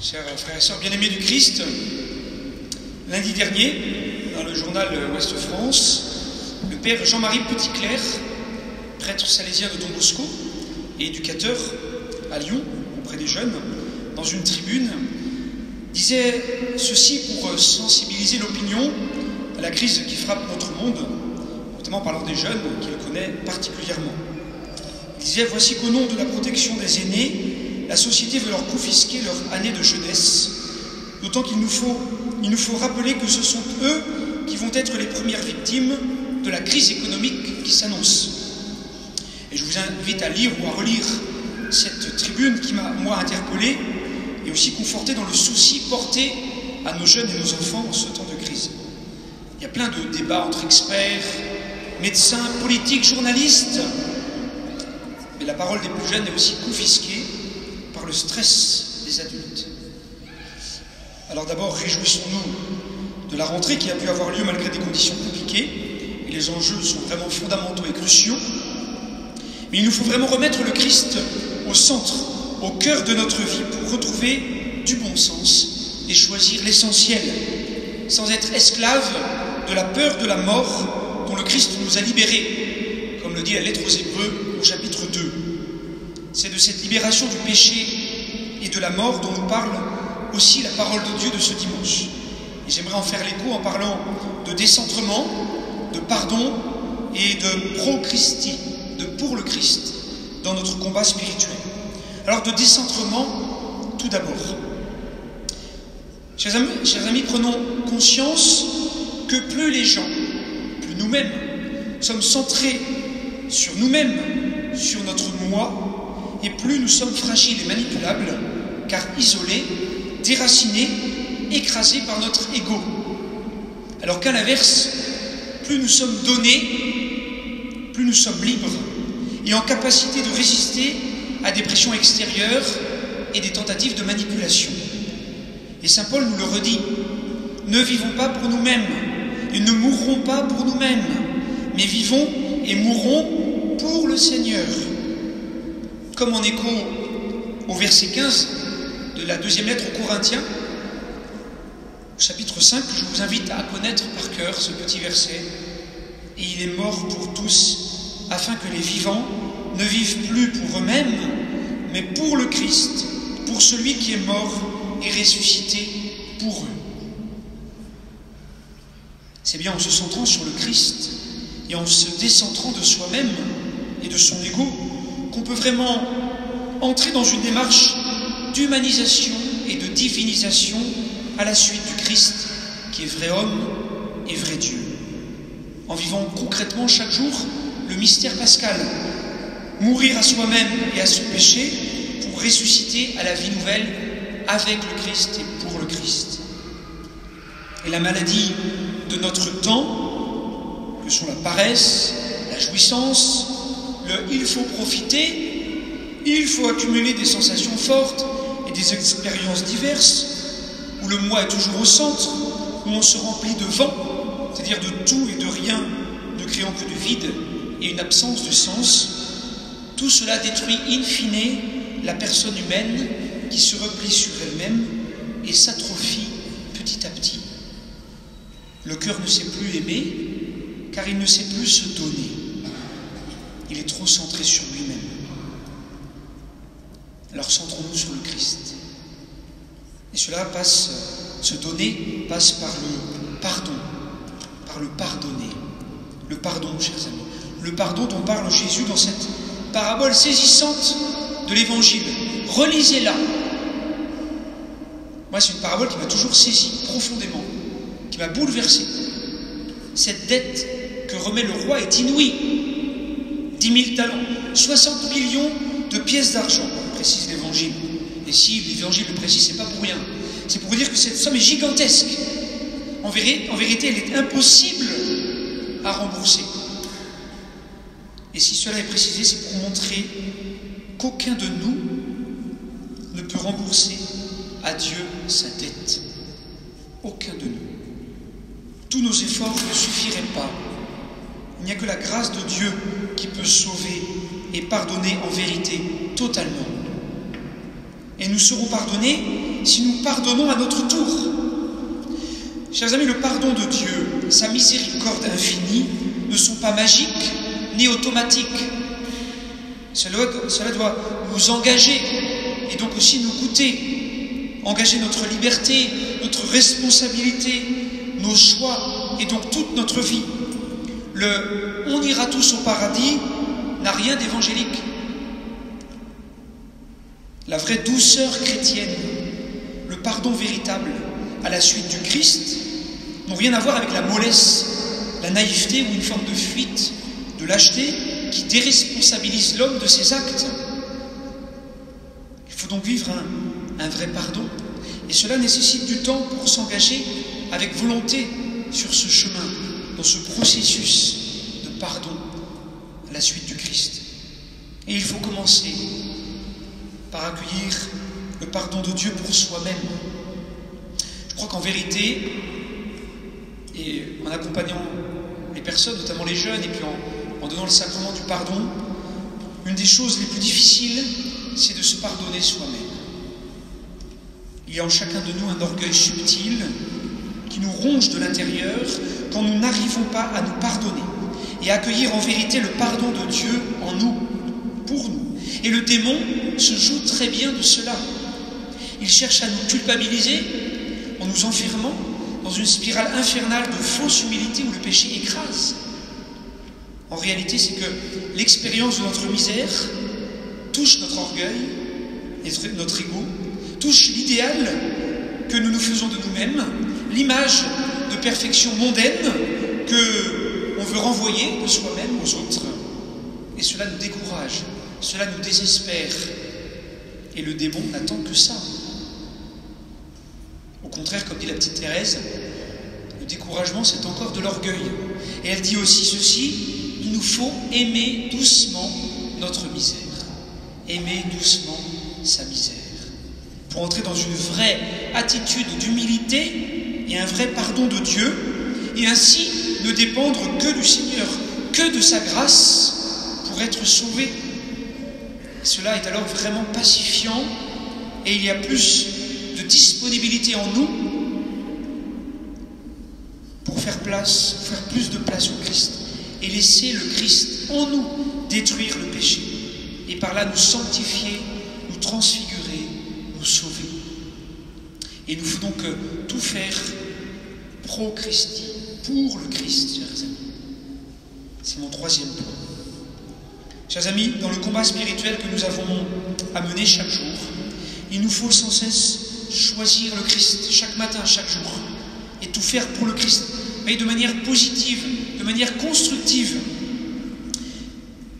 Chers frères et sœurs bien-aimés du Christ, lundi dernier, dans le journal Ouest France, le père Jean-Marie Petitclerc, prêtre salésien de Don Bosco et éducateur à Lyon auprès des jeunes, dans une tribune, disait ceci pour sensibiliser l'opinion à la crise qui frappe notre monde, notamment en parlant des jeunes qu'il connaît particulièrement. Il disait: voici qu'au nom de la protection des aînés, la société veut leur confisquer leur année de jeunesse, d'autant qu'il nous faut rappeler que ce sont eux qui vont être les premières victimes de la crise économique qui s'annonce. Et je vous invite à lire ou à relire cette tribune qui m'a, moi, interpellé et aussi conforté dans le souci porté à nos jeunes et nos enfants en ce temps de crise. Il y a plein de débats entre experts, médecins, politiques, journalistes, mais la parole des plus jeunes est aussi confisquée par le stress des adultes. Alors d'abord, réjouissons-nous de la rentrée qui a pu avoir lieu malgré des conditions compliquées, et les enjeux sont vraiment fondamentaux et cruciaux. Mais il nous faut vraiment remettre le Christ au centre, au cœur de notre vie, pour retrouver du bon sens et choisir l'essentiel, sans être esclave de la peur de la mort dont le Christ nous a libérés, comme le dit la lettre aux Hébreux au chapitre 2. C'est de cette libération du péché et de la mort dont nous parle aussi la parole de Dieu de ce dimanche. Et j'aimerais en faire l'écho en parlant de décentrement, de pardon et de pro-Christi, de pour le Christ, dans notre combat spirituel. Alors de décentrement, tout d'abord. Chers amis, prenons conscience que plus les gens, plus nous-mêmes, sommes centrés sur nous-mêmes, sur notre moi, et plus nous sommes fragiles et manipulables, car isolés, déracinés, écrasés par notre ego. Alors qu'à l'inverse, plus nous sommes donnés, plus nous sommes libres, et en capacité de résister à des pressions extérieures et des tentatives de manipulation. Et saint Paul nous le redit: ne vivons pas pour nous-mêmes, et ne mourrons pas pour nous-mêmes, mais vivons et mourrons pour le Seigneur. Comme en écho au verset 15 de la deuxième lettre aux Corinthiens, au chapitre 5, je vous invite à connaître par cœur ce petit verset. Et il est mort pour tous, afin que les vivants ne vivent plus pour eux-mêmes, mais pour le Christ, pour celui qui est mort et ressuscité pour eux. C'est bien en se centrant sur le Christ et en se décentrant de soi-même et de son ego qu'on peut vraiment entrer dans une démarche d'humanisation et de divinisation à la suite du Christ, qui est vrai homme et vrai Dieu, en vivant concrètement chaque jour le mystère pascal, mourir à soi-même et à son péché pour ressusciter à la vie nouvelle avec le Christ et pour le Christ. Et la maladie de notre temps, que sont la paresse, la jouissance, le « il faut profiter », il faut accumuler des sensations fortes et des expériences diverses, où le moi est toujours au centre, où on se remplit de vent, c'est-à-dire de tout et de rien, ne créant que du vide et une absence de sens. Tout cela détruit in fine la personne humaine qui se replie sur elle-même et s'atrophie petit à petit. Le cœur ne sait plus aimer, car il ne sait plus se donner. Il est trop centré sur lui-même. Alors centrons-nous sur le Christ. Et cela passe, se donner passe par le pardon, par le pardonner. Le pardon, chers amis. Le pardon dont parle Jésus dans cette parabole saisissante de l'Évangile. Relisez-la. Moi, c'est une parabole qui m'a toujours saisi profondément, qui m'a bouleversé. Cette dette que remet le roi est inouïe. 10 000 talents, 60 millions de pièces d'argent, précise l'Évangile. Et si l'Évangile le précise, c'est pas pour rien. C'est pour vous dire que cette somme est gigantesque. En vérité, elle est impossible à rembourser. Et si cela est précisé, c'est pour montrer qu'aucun de nous ne peut rembourser à Dieu sa dette. Aucun de nous. Tous nos efforts ne suffiraient pas. Il n'y a que la grâce de Dieu qui peut sauver et pardonner en vérité totalement. et nous serons pardonnés si nous pardonnons à notre tour. Chers amis, le pardon de Dieu, sa miséricorde infinie, ne sont pas magiques ni automatiques. Cela doit nous engager et donc aussi nous coûter. Engager notre liberté, notre responsabilité, nos choix et donc toute notre vie. Le « on ira tous au paradis » n'a rien d'évangélique. La vraie douceur chrétienne, le pardon véritable à la suite du Christ, n'ont rien à voir avec la mollesse, la naïveté ou une forme de fuite, de lâcheté qui déresponsabilise l'homme de ses actes. Il faut donc vivre un vrai pardon. Et cela nécessite du temps pour s'engager avec volonté sur ce chemin, dans ce processus de pardon à la suite du Christ. Et il faut commencer par accueillir le pardon de Dieu pour soi-même. Je crois qu'en vérité, et en accompagnant les personnes, notamment les jeunes, et puis en donnant le sacrement du pardon, une des choses les plus difficiles, c'est de se pardonner soi-même. Il y a en chacun de nous un orgueil subtil qui nous ronge de l'intérieur quand nous n'arrivons pas à nous pardonner et à accueillir en vérité le pardon de Dieu en nous, pour nous. Et le démon se joue très bien de cela. Il cherche à nous culpabiliser en nous enfermant dans une spirale infernale de fausse humilité où le péché écrase. En réalité, c'est que l'expérience de notre misère touche notre orgueil, notre ego, touche l'idéal que nous nous faisons de nous-mêmes, l'image de perfection mondaine qu'on veut renvoyer de soi-même aux autres. Et cela nous décourage, cela nous désespère. Et le démon n'attend que ça. Au contraire, comme dit la petite Thérèse, le découragement, c'est encore de l'orgueil. Et elle dit aussi ceci, il nous faut aimer doucement notre misère. Aimer doucement sa misère. Pour entrer dans une vraie attitude d'humilité et un vrai pardon de Dieu, et ainsi ne dépendre que du Seigneur, que de sa grâce pour être sauvé. Cela est alors vraiment pacifiant et il y a plus de disponibilité en nous pour faire plus de place au Christ et laisser le Christ en nous détruire le péché et par là nous sanctifier, nous transfigurer, nous sauver. Et nous faut donc tout faire pro Christi, pour le Christ, chers amis. C'est mon troisième point. Chers amis, dans le combat spirituel que nous avons à mener chaque jour, il nous faut sans cesse choisir le Christ, chaque matin, chaque jour, et tout faire pour le Christ, mais de manière positive, de manière constructive.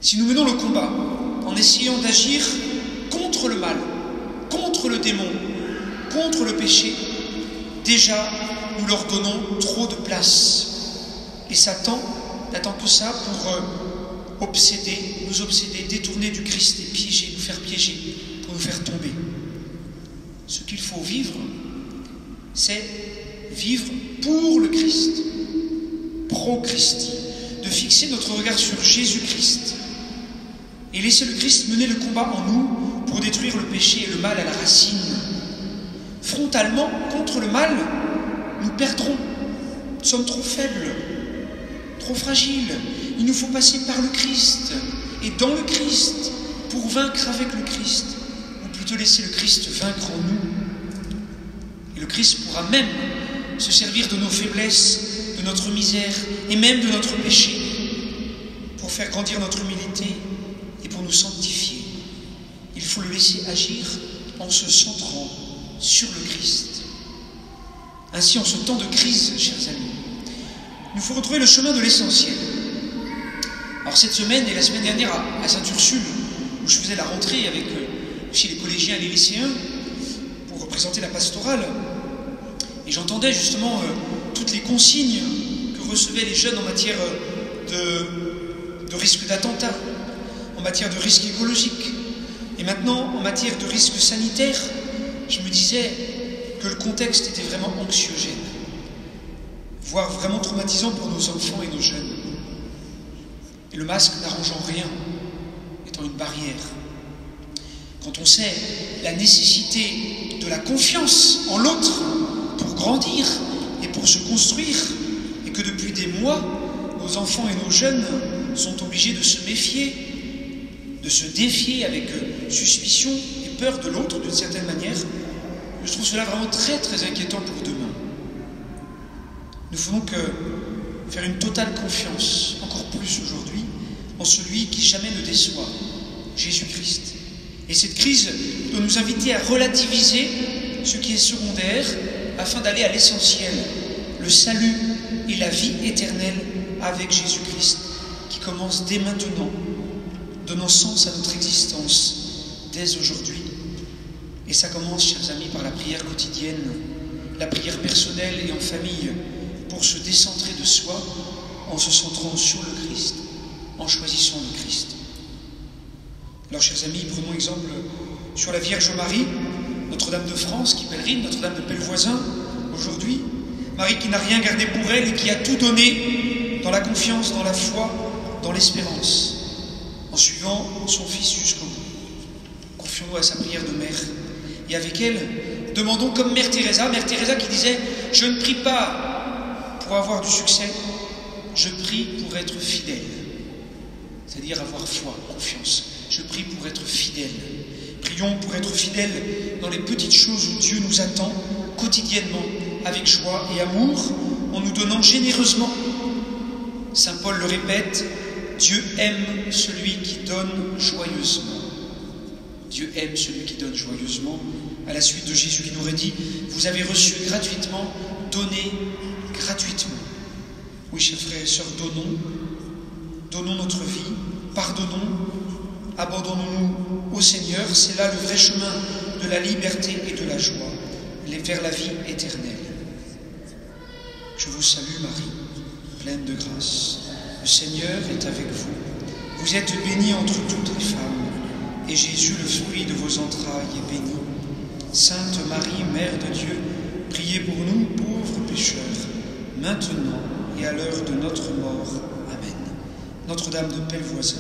Si nous menons le combat en essayant d'agir contre le mal, contre le démon, contre le péché, déjà nous leur donnons trop de place. Et Satan n'attend que ça pour nous obséder, détourner du Christ et piéger, nous faire piéger, pour nous faire tomber. Ce qu'il faut vivre, c'est vivre pour le Christ, pro-Christi, de fixer notre regard sur Jésus-Christ et laisser le Christ mener le combat en nous pour détruire le péché et le mal à la racine. Frontalement, contre le mal, nous perdrons. Nous sommes trop faibles, trop fragiles. Il nous faut passer par le Christ et dans le Christ pour vaincre avec le Christ, ou plutôt laisser le Christ vaincre en nous. Et le Christ pourra même se servir de nos faiblesses, de notre misère et même de notre péché pour faire grandir notre humilité et pour nous sanctifier. Il faut le laisser agir en se centrant sur le Christ. Ainsi, en ce temps de crise, chers amis, il nous faut retrouver le chemin de l'essentiel. Alors cette semaine et la semaine dernière à Sainte-Ursule, où je faisais la rentrée avec aussi les collégiens et les lycéens pour représenter la pastorale, et j'entendais justement toutes les consignes que recevaient les jeunes en matière de risque d'attentat, en matière de risque écologique, et maintenant en matière de risque sanitaire. Je me disais que le contexte était vraiment anxiogène, voire vraiment traumatisant pour nos enfants et nos jeunes. Et le masque n'arrangeant rien, étant une barrière. quand on sait la nécessité de la confiance en l'autre pour grandir et pour se construire, et que depuis des mois, nos enfants et nos jeunes sont obligés de se méfier, de se défier avec suspicion et peur de l'autre d'une certaine manière, je trouve cela vraiment très très inquiétant pour demain. Nous faisons que faire une totale confiance, encore plus aujourd'hui, en celui qui jamais ne déçoit, Jésus-Christ. Et cette crise doit nous inviter à relativiser ce qui est secondaire afin d'aller à l'essentiel, le salut et la vie éternelle avec Jésus-Christ, qui commence dès maintenant, donnant sens à notre existence dès aujourd'hui. Et ça commence, chers amis, par la prière quotidienne, la prière personnelle et en famille, pour se décentrer de soi en se centrant sur le Christ, en choisissant le Christ. Alors, chers amis, prenons exemple sur la Vierge Marie, Notre-Dame de France qui pèlerine, Notre-Dame de Pellevoisin aujourd'hui. Marie qui n'a rien gardé pour elle et qui a tout donné dans la confiance, dans la foi, dans l'espérance, en suivant son Fils jusqu'au bout. Confions-nous à sa prière de mère. Et avec elle, demandons comme Mère Teresa qui disait « Je ne prie pas pour avoir du succès, je prie pour être fidèle. » C'est-à-dire avoir foi, confiance. Je prie pour être fidèle. Prions pour être fidèles dans les petites choses où Dieu nous attend quotidiennement, avec joie et amour, en nous donnant généreusement. Saint Paul le répète, Dieu aime celui qui donne joyeusement. Dieu aime celui qui donne joyeusement. À la suite de Jésus qui nous aurait dit, vous avez reçu gratuitement, donnez gratuitement. Oui, chers frères et sœurs, donnons notre vie, pardonnons, abandonnons-nous au Seigneur. C'est là le vrai chemin de la liberté et de la joie, vers la vie éternelle. Je vous salue Marie, pleine de grâce. Le Seigneur est avec vous. Vous êtes bénie entre toutes les femmes, et Jésus, le fruit de vos entrailles, est béni. Sainte Marie, Mère de Dieu, priez pour nous pauvres pécheurs, maintenant et à l'heure de notre mort. Amen. Notre-Dame de Pellevoisin,